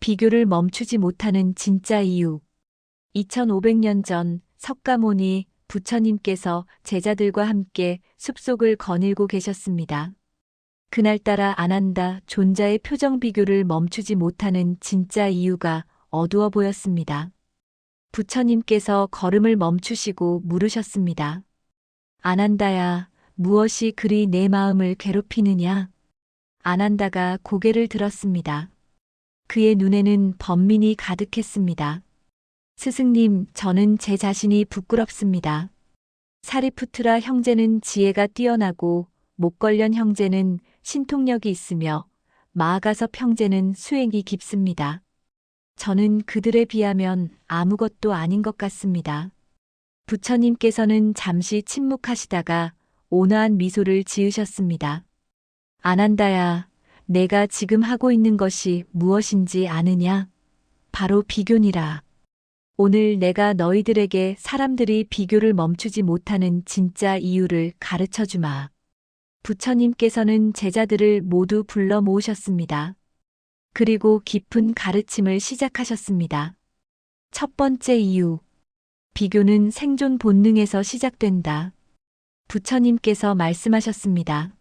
비교를 멈추지 못하는 진짜 이유. 2500년 전 석가모니 부처님께서 제자들과 함께 숲속을 거닐고 계셨습니다. 그날따라 아난다 존자의 표정 비교를 멈추지 못하는 진짜 이유가 어두워 보였습니다. 부처님께서 걸음을 멈추시고 물으셨습니다. 아난다야, 무엇이 그리 내 마음을 괴롭히느냐? 아난다가 고개를 들었습니다. 그의 눈에는 번민이 가득했습니다. 스승님, 저는 제 자신이 부끄럽습니다. 사리푸트라 형제는 지혜가 뛰어나고 목걸련 형제는 신통력이 있으며 마아가섭 형제는 수행이 깊습니다. 저는 그들에 비하면 아무것도 아닌 것 같습니다. 부처님께서는 잠시 침묵하시다가 온화한 미소를 지으셨습니다. 아난다야, 내가 지금 하고 있는 것이 무엇인지 아느냐? 바로 비교니라. 오늘 내가 너희들에게 사람들이 비교를 멈추지 못하는 진짜 이유를 가르쳐 주마. 부처님께서는 제자들을 모두 불러 모으셨습니다. 그리고 깊은 가르침을 시작하셨습니다. 첫 번째 이유. 비교는 생존 본능에서 시작된다. 부처님께서 말씀하셨습니다.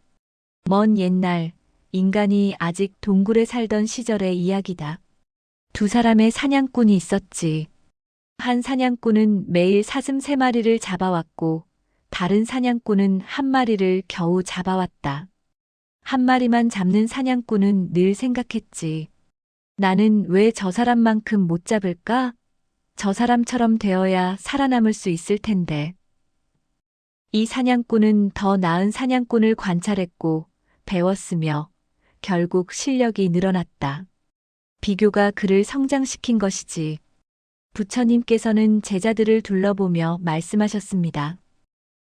먼 옛날, 인간이 아직 동굴에 살던 시절의 이야기다. 두 사람의 사냥꾼이 있었지. 한 사냥꾼은 매일 사슴 3마리를 잡아왔고, 다른 사냥꾼은 1마리를 겨우 잡아왔다. 1마리만 잡는 사냥꾼은 늘 생각했지. 나는 왜 저 사람만큼 못 잡을까? 저 사람처럼 되어야 살아남을 수 있을 텐데. 이 사냥꾼은 더 나은 사냥꾼을 관찰했고, 배웠으며, 결국 실력이 늘어났다. 비교가 그를 성장시킨 것이지. 부처님께서는 제자들을 둘러보며 말씀하셨습니다.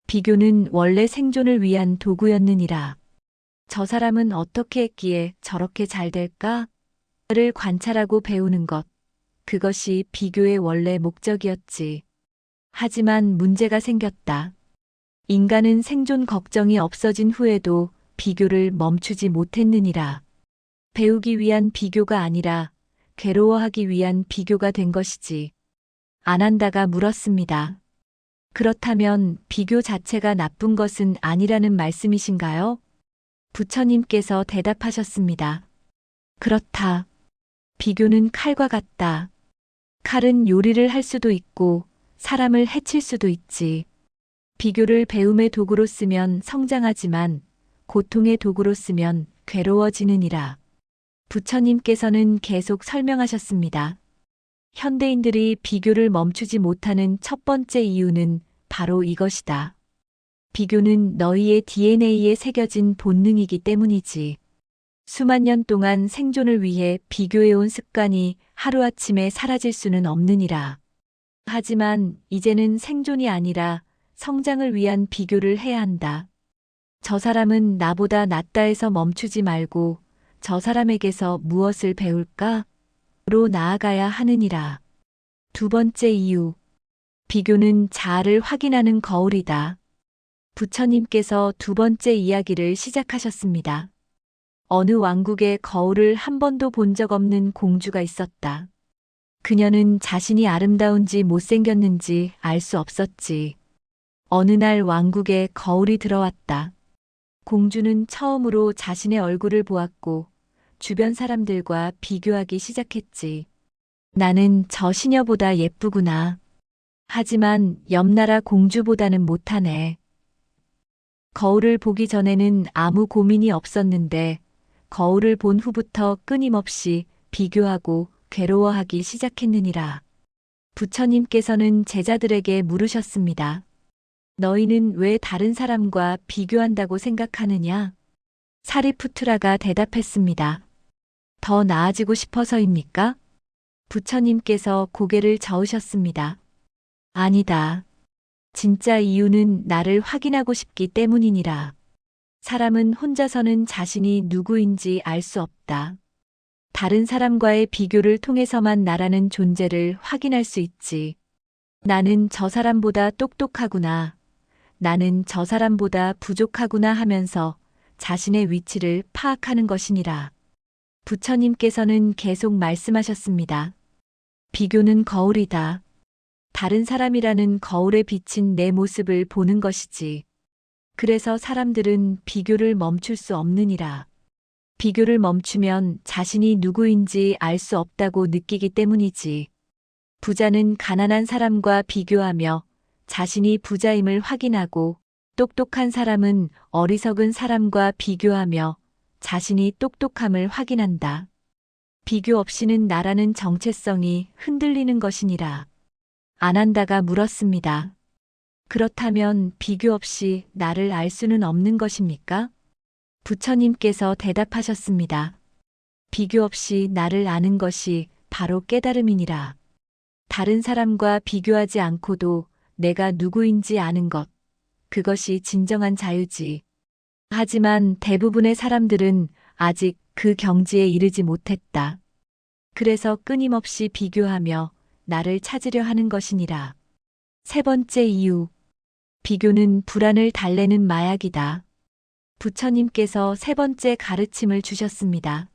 비교는 원래 생존을 위한 도구였느니라. 저 사람은 어떻게 했기에 저렇게 잘 될까? 를 관찰하고 배우는 것. 그것이 비교의 원래 목적이었지. 하지만 문제가 생겼다. 인간은 생존 걱정이 없어진 후에도 비교를 멈추지 못했느니라. 배우기 위한 비교가 아니라 괴로워하기 위한 비교가 된 것이지. 아난다가 물었습니다. 그렇다면 비교 자체가 나쁜 것은 아니라는 말씀이신가요? 부처님께서 대답하셨습니다. 그렇다. 비교는 칼과 같다. 칼은 요리를 할 수도 있고 사람을 해칠 수도 있지. 비교를 배움의 도구로 쓰면 성장하지만 고통의 도구로 쓰면 괴로워지느니라. 부처님께서는 계속 설명하셨습니다. 현대인들이 비교를 멈추지 못하는 첫 번째 이유는 바로 이것이다. 비교는 너희의 DNA에 새겨진 본능이기 때문이지. 수만 년 동안 생존을 위해 비교해온 습관이 하루아침에 사라질 수는 없느니라. 하지만 이제는 생존이 아니라 성장을 위한 비교를 해야 한다. 저 사람은 나보다 낫다 해서 멈추지 말고 저 사람에게서 무엇을 배울까? 로 나아가야 하느니라. 두 번째 이유. 비교는 자아를 확인하는 거울이다. 부처님께서 두 번째 이야기를 시작하셨습니다. 어느 왕국에 거울을 한 번도 본 적 없는 공주가 있었다. 그녀는 자신이 아름다운지 못생겼는지 알 수 없었지. 어느 날 왕국에 거울이 들어왔다. 공주는 처음으로 자신의 얼굴을 보았고 주변 사람들과 비교하기 시작했지. 나는 저 시녀보다 예쁘구나. 하지만 옆나라 공주보다는 못하네. 거울을 보기 전에는 아무 고민이 없었는데 거울을 본 후부터 끊임없이 비교하고 괴로워하기 시작했느니라. 부처님께서는 제자들에게 물으셨습니다. 너희는 왜 다른 사람과 비교한다고 생각하느냐? 사리푸트라가 대답했습니다. 더 나아지고 싶어서입니까? 부처님께서 고개를 저으셨습니다. 아니다. 진짜 이유는 나를 확인하고 싶기 때문이니라. 사람은 혼자서는 자신이 누구인지 알 수 없다. 다른 사람과의 비교를 통해서만 나라는 존재를 확인할 수 있지. 나는 저 사람보다 똑똑하구나. 나는 저 사람보다 부족하구나 하면서 자신의 위치를 파악하는 것이니라. 부처님께서는 계속 말씀하셨습니다. 비교는 거울이다. 다른 사람이라는 거울에 비친 내 모습을 보는 것이지. 그래서 사람들은 비교를 멈출 수 없느니라. 비교를 멈추면 자신이 누구인지 알 수 없다고 느끼기 때문이지. 부자는 가난한 사람과 비교하며 자신이 부자임을 확인하고, 똑똑한 사람은 어리석은 사람과 비교하며 자신이 똑똑함을 확인한다. 비교 없이는 나라는 정체성이 흔들리는 것이니라. 아난다가 물었습니다. 그렇다면 비교 없이 나를 알 수는 없는 것입니까? 부처님께서 대답하셨습니다. 비교 없이 나를 아는 것이 바로 깨달음이니라. 다른 사람과 비교하지 않고도 내가 누구인지 아는 것, 그것이 진정한 자유지. 하지만 대부분의 사람들은 아직 그 경지에 이르지 못했다. 그래서 끊임없이 비교하며 나를 찾으려 하는 것이니라. 세 번째 이유. 비교는 불안을 달래는 마약이다. 부처님께서 세 번째 가르침을 주셨습니다.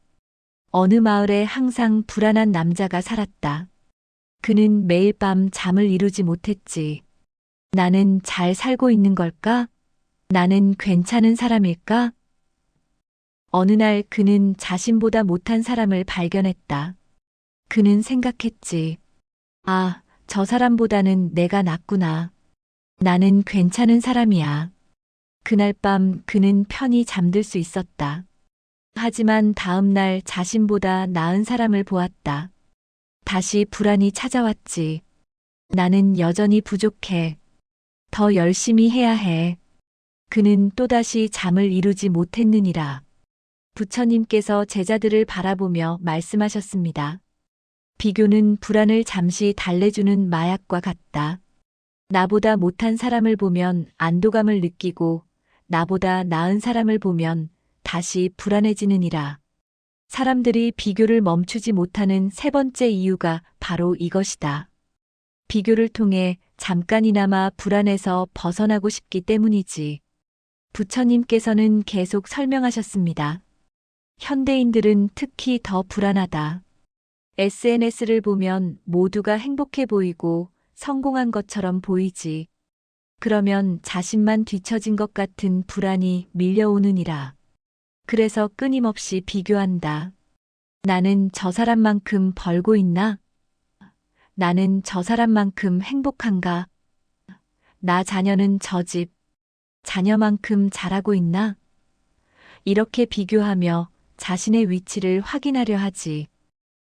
어느 마을에 항상 불안한 남자가 살았다. 그는 매일 밤 잠을 이루지 못했지. 나는 잘 살고 있는 걸까? 나는 괜찮은 사람일까? 어느 날 그는 자신보다 못한 사람을 발견했다. 그는 생각했지. 아, 저 사람보다는 내가 낫구나. 나는 괜찮은 사람이야. 그날 밤 그는 편히 잠들 수 있었다. 하지만 다음 날 자신보다 나은 사람을 보았다. 다시 불안이 찾아왔지. 나는 여전히 부족해. 더 열심히 해야 해. 그는 또다시 잠을 이루지 못했느니라. 부처님께서 제자들을 바라보며 말씀하셨습니다. 비교는 불안을 잠시 달래주는 마약과 같다. 나보다 못한 사람을 보면 안도감을 느끼고 나보다 나은 사람을 보면 다시 불안해지느니라. 사람들이 비교를 멈추지 못하는 세 번째 이유가 바로 이것이다. 비교를 통해 잠깐이나마 불안에서 벗어나고 싶기 때문이지. 부처님께서는 계속 설명하셨습니다. 현대인들은 특히 더 불안하다. SNS를 보면 모두가 행복해 보이고 성공한 것처럼 보이지. 그러면 자신만 뒤처진 것 같은 불안이 밀려오느니라. 그래서 끊임없이 비교한다. 나는 저 사람만큼 벌고 있나? 나는 저 사람만큼 행복한가? 나 자녀는 저 집, 자녀만큼 잘하고 있나? 이렇게 비교하며 자신의 위치를 확인하려 하지.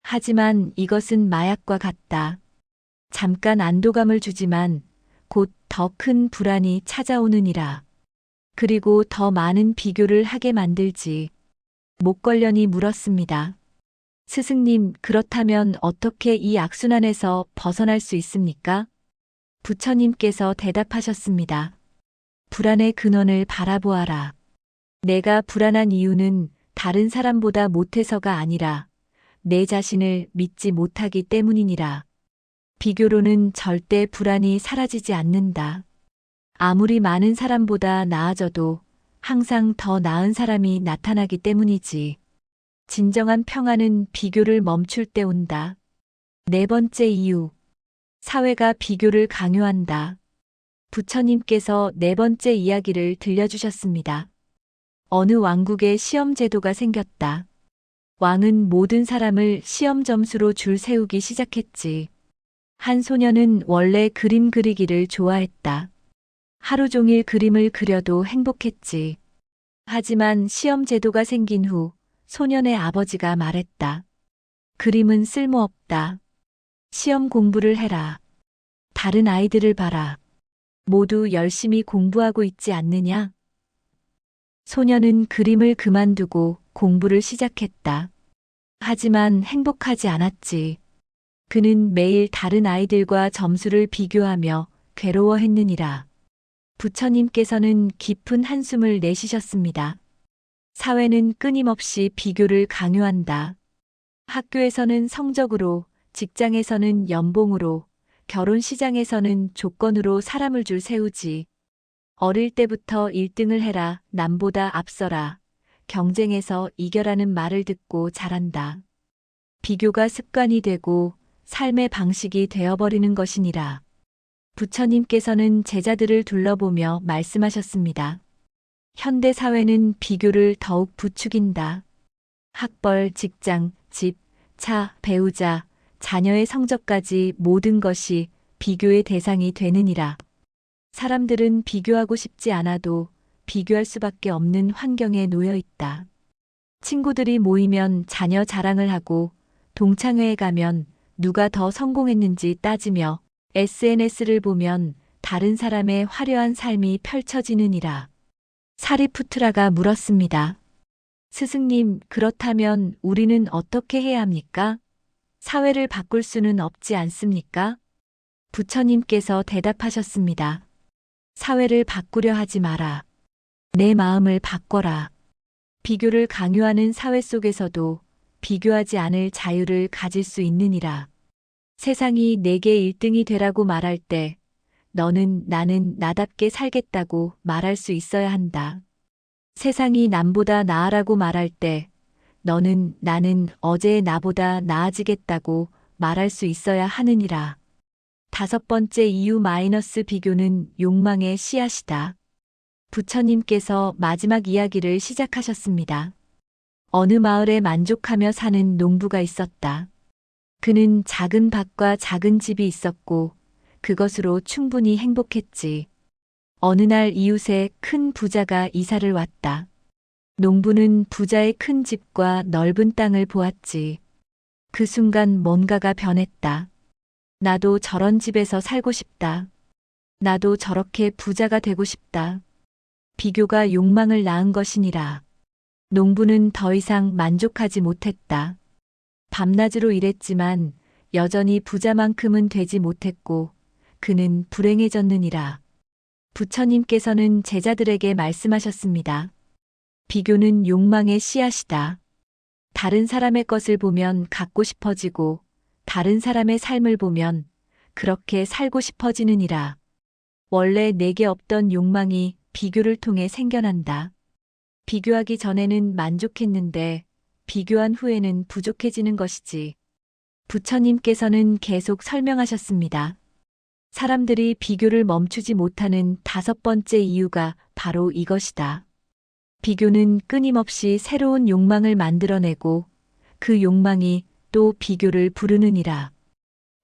하지만 이것은 마약과 같다. 잠깐 안도감을 주지만 곧 더 큰 불안이 찾아오느니라. 그리고 더 많은 비교를 하게 만들지. 목걸련이 물었습니다. 스승님, 그렇다면 어떻게 이 악순환에서 벗어날 수 있습니까? 부처님께서 대답하셨습니다. 불안의 근원을 바라보아라. 내가 불안한 이유는 다른 사람보다 못해서가 아니라 내 자신을 믿지 못하기 때문이니라. 비교로는 절대 불안이 사라지지 않는다. 아무리 많은 사람보다 나아져도 항상 더 나은 사람이 나타나기 때문이지. 진정한 평안은 비교를 멈출 때 온다. 네 번째 이유. 사회가 비교를 강요한다. 부처님께서 네 번째 이야기를 들려주셨습니다. 어느 왕국에 시험 제도가 생겼다. 왕은 모든 사람을 시험 점수로 줄 세우기 시작했지. 한 소녀는 원래 그림 그리기를 좋아했다. 하루 종일 그림을 그려도 행복했지. 하지만 시험 제도가 생긴 후 소년의 아버지가 말했다. 그림은 쓸모없다. 시험 공부를 해라. 다른 아이들을 봐라. 모두 열심히 공부하고 있지 않느냐? 소년은 그림을 그만두고 공부를 시작했다. 하지만 행복하지 않았지. 그는 매일 다른 아이들과 점수를 비교하며 괴로워했느니라. 부처님께서는 깊은 한숨을 내쉬셨습니다. 사회는 끊임없이 비교를 강요한다. 학교에서는 성적으로, 직장에서는 연봉으로, 결혼 시장에서는 조건으로 사람을 줄 세우지. 어릴 때부터 1등을 해라, 남보다 앞서라. 경쟁에서 이겨라는 말을 듣고 자란다. 비교가 습관이 되고 삶의 방식이 되어버리는 것이니라. 부처님께서는 제자들을 둘러보며 말씀하셨습니다. 현대 사회는 비교를 더욱 부추긴다. 학벌, 직장, 집, 차, 배우자, 자녀의 성적까지 모든 것이 비교의 대상이 되느니라. 사람들은 비교하고 싶지 않아도 비교할 수밖에 없는 환경에 놓여 있다. 친구들이 모이면 자녀 자랑을 하고 동창회에 가면 누가 더 성공했는지 따지며 SNS를 보면 다른 사람의 화려한 삶이 펼쳐지느니라. 사리푸트라가 물었습니다. 스승님, 그렇다면 우리는 어떻게 해야 합니까? 사회를 바꿀 수는 없지 않습니까? 부처님께서 대답하셨습니다. 사회를 바꾸려 하지 마라. 내 마음을 바꿔라. 비교를 강요하는 사회 속에서도 비교하지 않을 자유를 가질 수 있느니라. 세상이 내게 1등이 되라고 말할 때 너는 나는 나답게 살겠다고 말할 수 있어야 한다. 세상이 남보다 나아라고 말할 때 너는 나는 어제의 나보다 나아지겠다고 말할 수 있어야 하느니라. 5번째 이유 마이너스 비교는 욕망의 씨앗이다. 부처님께서 마지막 이야기를 시작하셨습니다. 어느 마을에 만족하며 사는 농부가 있었다. 그는 작은 밭과 작은 집이 있었고 그것으로 충분히 행복했지. 어느 날 이웃에 큰 부자가 이사를 왔다. 농부는 부자의 큰 집과 넓은 땅을 보았지. 그 순간 뭔가가 변했다. 나도 저런 집에서 살고 싶다. 나도 저렇게 부자가 되고 싶다. 비교가 욕망을 낳은 것이니라. 농부는 더 이상 만족하지 못했다. 밤낮으로 일했지만 여전히 부자만큼은 되지 못했고 그는 불행해졌느니라. 부처님께서는 제자들에게 말씀하셨습니다. 비교는 욕망의 씨앗이다. 다른 사람의 것을 보면 갖고 싶어지고 다른 사람의 삶을 보면 그렇게 살고 싶어지느니라. 원래 내게 없던 욕망이 비교를 통해 생겨난다. 비교하기 전에는 만족했는데 비교한 후에는 부족해지는 것이지. 부처님께서는 계속 설명하셨습니다. 사람들이 비교를 멈추지 못하는 5번째 이유가 바로 이것이다. 비교는 끊임없이 새로운 욕망을 만들어내고 그 욕망이 또 비교를 부르느니라.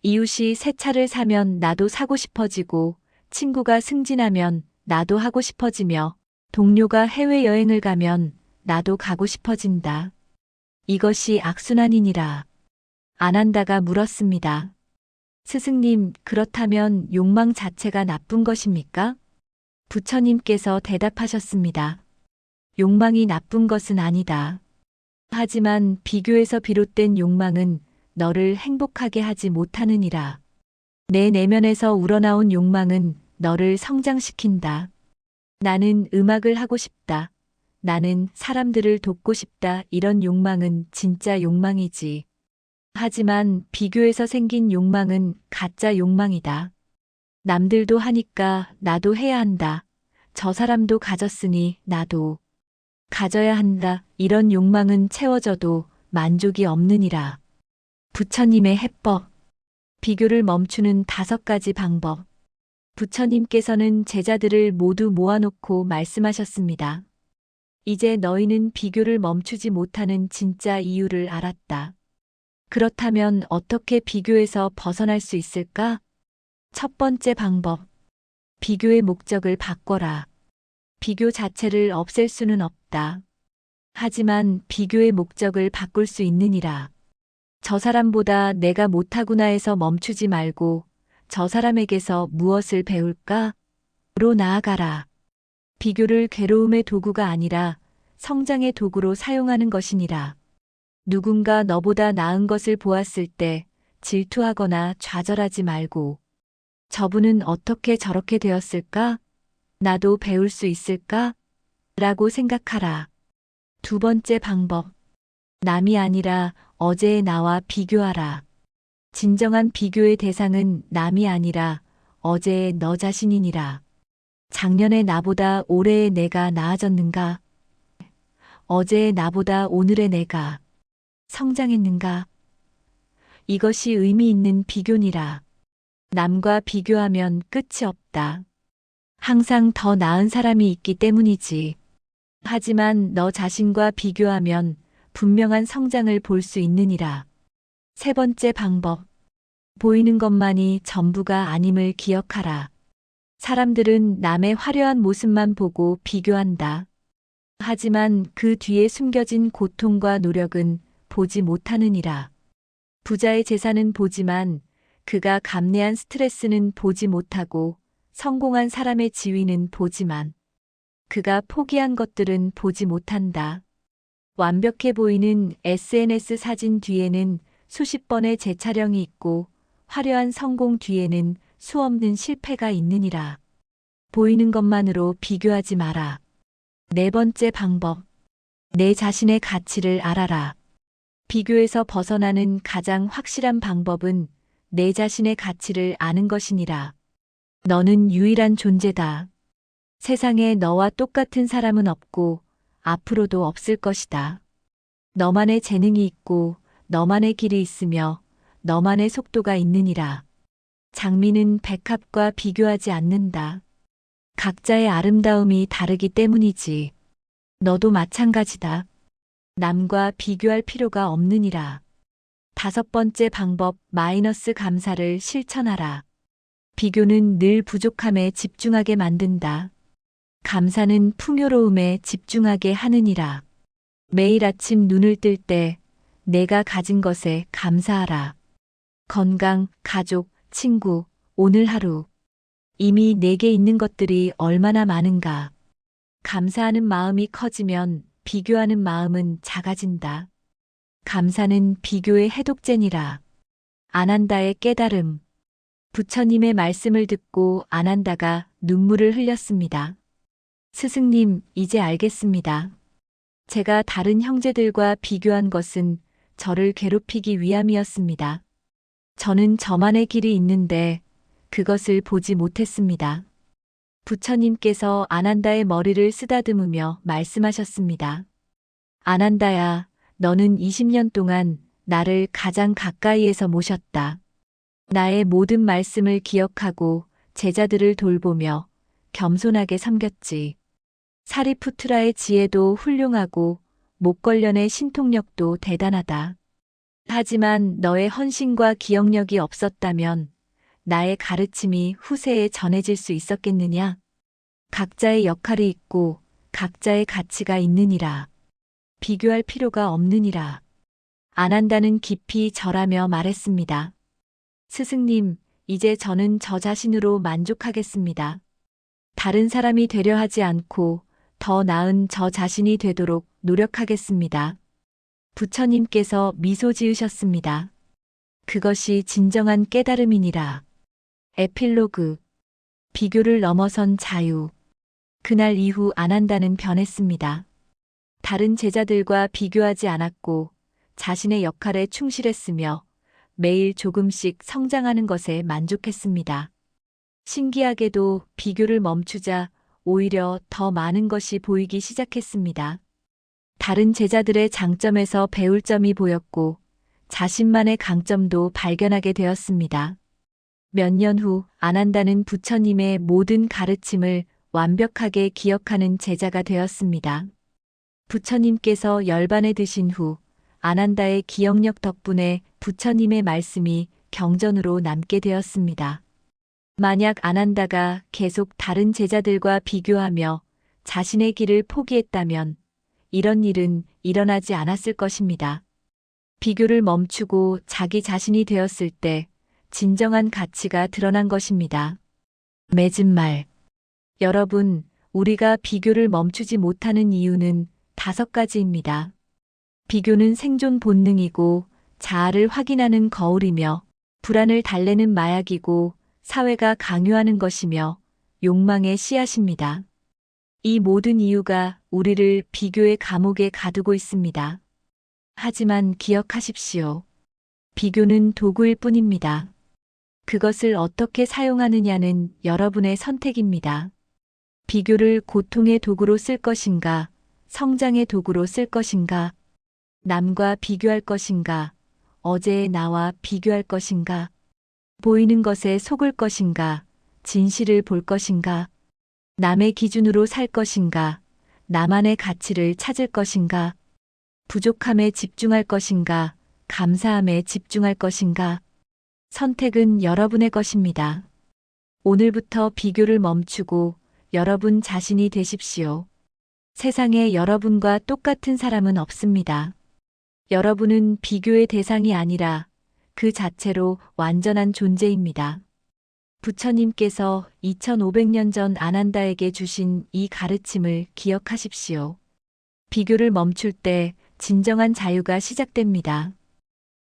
이웃이 새 차를 사면 나도 사고 싶어지고 친구가 승진하면 나도 하고 싶어지며 동료가 해외여행을 가면 나도 가고 싶어진다. 이것이 악순환이니라. 아난다가 물었습니다. 스승님, 그렇다면 욕망 자체가 나쁜 것입니까? 부처님께서 대답하셨습니다. 욕망이 나쁜 것은 아니다. 하지만 비교에서 비롯된 욕망은 너를 행복하게 하지 못하느니라. 내 내면에서 우러나온 욕망은 너를 성장시킨다. 나는 음악을 하고 싶다. 나는 사람들을 돕고 싶다. 이런 욕망은 진짜 욕망이지. 하지만 비교에서 생긴 욕망은 가짜 욕망이다. 남들도 하니까 나도 해야 한다. 저 사람도 가졌으니 나도 가져야 한다. 이런 욕망은 채워져도 만족이 없느니라. 부처님의 해법. 비교를 멈추는 5가지 방법. 부처님께서는 제자들을 모두 모아놓고 말씀하셨습니다. 이제 너희는 비교를 멈추지 못하는 진짜 이유를 알았다. 그렇다면 어떻게 비교에서 벗어날 수 있을까? 1번째 방법. 비교의 목적을 바꿔라. 비교 자체를 없앨 수는 없다. 하지만 비교의 목적을 바꿀 수 있느니라. 저 사람보다 내가 못하구나 해서 멈추지 말고 저 사람에게서 무엇을 배울까? 로 나아가라. 비교를 괴로움의 도구가 아니라 성장의 도구로 사용하는 것이니라. 누군가 너보다 나은 것을 보았을 때 질투하거나 좌절하지 말고 저분은 어떻게 저렇게 되었을까? 나도 배울 수 있을까? 라고 생각하라. 2번째 방법. 남이 아니라 어제의 나와 비교하라. 진정한 비교의 대상은 남이 아니라 어제의 너 자신이니라. 작년의 나보다 올해의 내가 나아졌는가? 어제의 나보다 오늘의 내가 성장했는가? 이것이 의미 있는 비교니라. 남과 비교하면 끝이 없다. 항상 더 나은 사람이 있기 때문이지. 하지만 너 자신과 비교하면 분명한 성장을 볼 수 있느니라. 세 번째 방법. 보이는 것만이 전부가 아님을 기억하라. 사람들은 남의 화려한 모습만 보고 비교한다. 하지만 그 뒤에 숨겨진 고통과 노력은 보지 못하느니라. 부자의 재산은 보지만 그가 감내한 스트레스는 보지 못하고 성공한 사람의 지위는 보지만 그가 포기한 것들은 보지 못한다. 완벽해 보이는 SNS 사진 뒤에는 수십 번의 재촬영이 있고 화려한 성공 뒤에는 수없는 실패가 있느니라. 보이는 것만으로 비교하지 마라. 네 번째 방법. 내 자신의 가치를 알아라. 비교에서 벗어나는 가장 확실한 방법은 내 자신의 가치를 아는 것이니라. 너는 유일한 존재다. 세상에 너와 똑같은 사람은 없고 앞으로도 없을 것이다. 너만의 재능이 있고 너만의 길이 있으며 너만의 속도가 있느니라. 장미는 백합과 비교하지 않는다. 각자의 아름다움이 다르기 때문이지. 너도 마찬가지다. 남과 비교할 필요가 없느니라. 다섯 번째 방법, 마이너스 감사를 실천하라. 비교는 늘 부족함에 집중하게 만든다. 감사는 풍요로움에 집중하게 하느니라. 매일 아침 눈을 뜰 때 내가 가진 것에 감사하라. 건강, 가족, 친구, 오늘 하루. 이미 내게 있는 것들이 얼마나 많은가. 감사하는 마음이 커지면 비교하는 마음은 작아진다. 감사는 비교의 해독제니라. 아난다의 깨달음. 부처님의 말씀을 듣고 아난다가 눈물을 흘렸습니다. 스승님, 이제 알겠습니다. 제가 다른 형제들과 비교한 것은 저를 괴롭히기 위함이었습니다. 저는 저만의 길이 있는데 그것을 보지 못했습니다. 부처님께서 아난다의 머리를 쓰다듬으며 말씀하셨습니다. 아난다야, 너는 20년 동안 나를 가장 가까이에서 모셨다. 나의 모든 말씀을 기억하고 제자들을 돌보며 겸손하게 섬겼지. 사리푸트라의 지혜도 훌륭하고 목걸련의 신통력도 대단하다. 하지만 너의 헌신과 기억력이 없었다면 나의 가르침이 후세에 전해질 수 있었겠느냐? 각자의 역할이 있고 각자의 가치가 있느니라. 비교할 필요가 없느니라. 아난다는 깊이 절하며 말했습니다. 스승님, 이제 저는 저 자신으로 만족하겠습니다. 다른 사람이 되려 하지 않고 더 나은 저 자신이 되도록 노력하겠습니다. 부처님께서 미소 지으셨습니다. 그것이 진정한 깨달음이니라. 에필로그. 비교를 넘어선 자유. 그날 이후 아난다는 변했습니다. 다른 제자들과 비교하지 않았고 자신의 역할에 충실했으며 매일 조금씩 성장하는 것에 만족했습니다. 신기하게도 비교를 멈추자 오히려 더 많은 것이 보이기 시작했습니다. 다른 제자들의 장점에서 배울 점이 보였고 자신만의 강점도 발견하게 되었습니다. 몇 년 후 아난다는 부처님의 모든 가르침을 완벽하게 기억하는 제자가 되었습니다. 부처님께서 열반에 드신 후 아난다의 기억력 덕분에 부처님의 말씀이 경전으로 남게 되었습니다. 만약 아난다가 계속 다른 제자들과 비교하며 자신의 길을 포기했다면 이런 일은 일어나지 않았을 것입니다. 비교를 멈추고 자기 자신이 되었을 때 진정한 가치가 드러난 것입니다. 맺은 말. 여러분, 우리가 비교를 멈추지 못하는 이유는 5가지입니다. 비교는 생존 본능이고 자아를 확인하는 거울이며 불안을 달래는 마약이고 사회가 강요하는 것이며 욕망의 씨앗입니다. 이 모든 이유가 우리를 비교의 감옥에 가두고 있습니다. 하지만 기억하십시오. 비교는 도구일 뿐입니다. 그것을 어떻게 사용하느냐는 여러분의 선택입니다. 비교를 고통의 도구로 쓸 것인가, 성장의 도구로 쓸 것인가? 남과 비교할 것인가? 어제의 나와 비교할 것인가? 보이는 것에 속을 것인가? 진실을 볼 것인가? 남의 기준으로 살 것인가? 나만의 가치를 찾을 것인가? 부족함에 집중할 것인가? 감사함에 집중할 것인가? 선택은 여러분의 것입니다. 오늘부터 비교를 멈추고 여러분 자신이 되십시오. 세상에 여러분과 똑같은 사람은 없습니다. 여러분은 비교의 대상이 아니라 그 자체로 완전한 존재입니다. 부처님께서 2500년 전 아난다에게 주신 이 가르침을 기억하십시오. 비교를 멈출 때 진정한 자유가 시작됩니다.